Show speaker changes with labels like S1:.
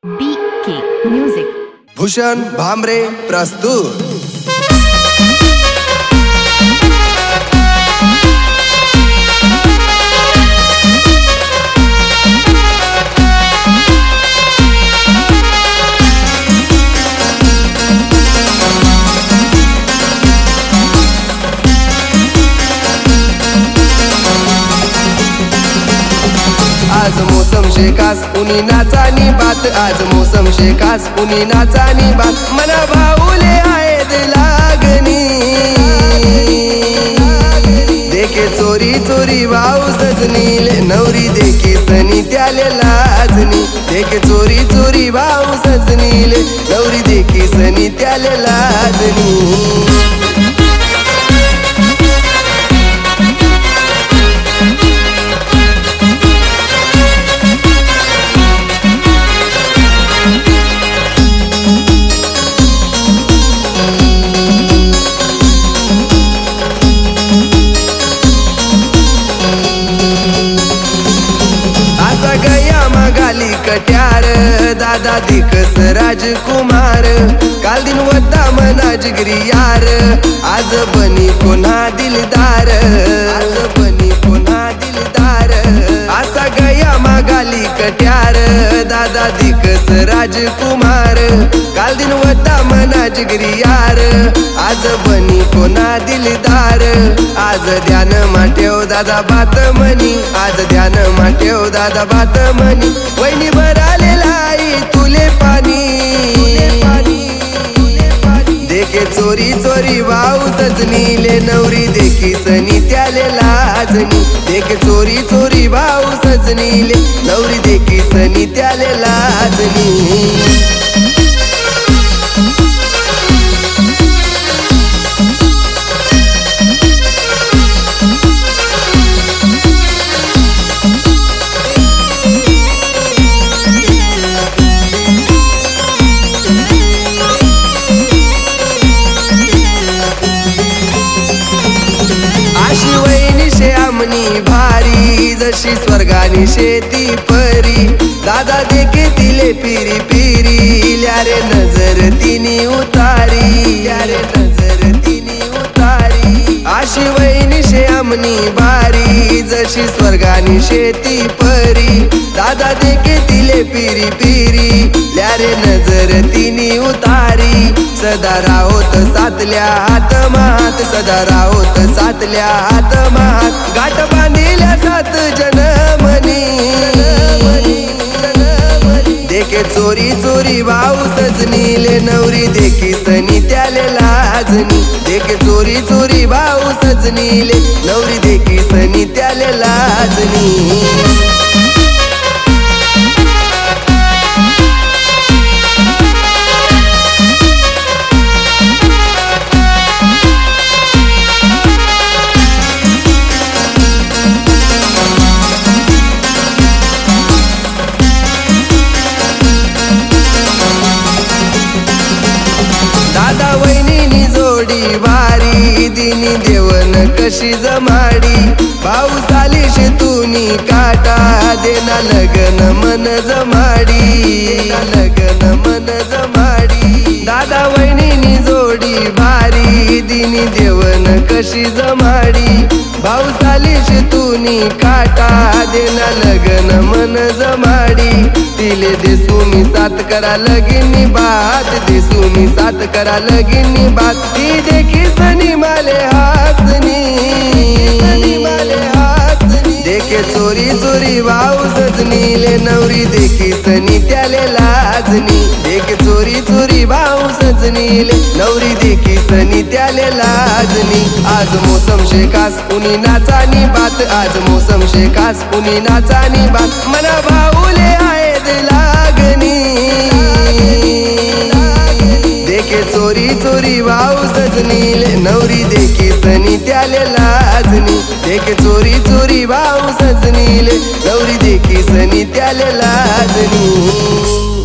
S1: BK Music.
S2: Bhushan Bhamre प्रस्तुत। आज मौसम शेकास उनी नाचानी बात, आज मौसम शेकास उनी नाचानी बात, मना भाऊले आहेत लागनी। देखे चोरी चोरी भाऊ सजनीले, नवरी देखी सनी त्याले लाजनी। देखे चोरी चोरी भाऊ सजनीले, नवरी देखी सनी त्याले लाजनी। कट्यार दादा दिखस राजकुमार, काल दिन वता मना जिगरी यार, आज बनी कोणा दिलदार, आज बनी कोणा दिलदार। असा गया मागाली कट्यार दादा दिखस राजकुमार, काल दिन वता मना जिगरी यार, आज बनी कोणा दिलदार। आज ध्यान माठेव दादा बात मनी, आज ध्यान माठेव दादा बात मनी, वैनी भरालेला आई तुले पाणी। देखे चोरी चोरी भाऊ सजनीले, नवरी देखी सनी त्याले लाजनी। देखे चोरी चोरी भाऊ सजनीले, नवरी देखी सनी त्याले लाजनी। भारी जशी स्वर्गानी शेती परी, दादा देखे तिले पिरी पिरी, ल्यारे नजर तिनी उतारी, ल्यारे नजर तिनी उतारी। आशी वहिनी श्यामनी भारी जशी स्वर्गानी शेती परी, दादा देखे तिले पिरी पिरी, ल्यारे नजर तिनी उतारी। सदा राहोत सातल्या हात मात, सदा राहोत सातल्या हात मात, गाठ बांधिल्या सात जनमनी। देखे चोरी चोरी भाऊ सजनीले, नवरी देखी सनी त्याले लाजनी। देखे चोरी चोरी भाऊ सजनीले, नवरी देखी सनी त्याले लाजनी। दादा वहिनी जोडी भारी, दिनी देवन कशी जमाडी, भाऊ साली शेतूनी काटा, देना लगन मन जमाडी, देना लगन मन जमाडी। दादा वहिनी जोडी भारी, दिनी देवन कशी जमाडी, भाऊ साली शेतूनी काटा, देना लगन मन जमाडी। तिले देसू मी साथ करा लगीनी बात, देसू मी साथ करा लगीनी बात, ती देखी सनी माले हासनी, सनी माले हासनी। देखे चोरी चोरी भाऊ सजनीले, नवरी देखी सनी त्याले लाजनी। देखे चोरी चोरी भाऊ सजनीले, नवरी देखी सनी त्याले लाजनी। आज मौसम शेकास उनी नाचानी बात, आज मौसम शेकास उनी नाचानी बात, मना भाऊले आहेत लागनी। देखे चोरी चोरी भाऊ सजनीले, नवरी देखी सनी त्याले लाजनी। देखे चोरी चोरी भाऊ सजनीले, नवरी देखी सनी त्याले लाजनी।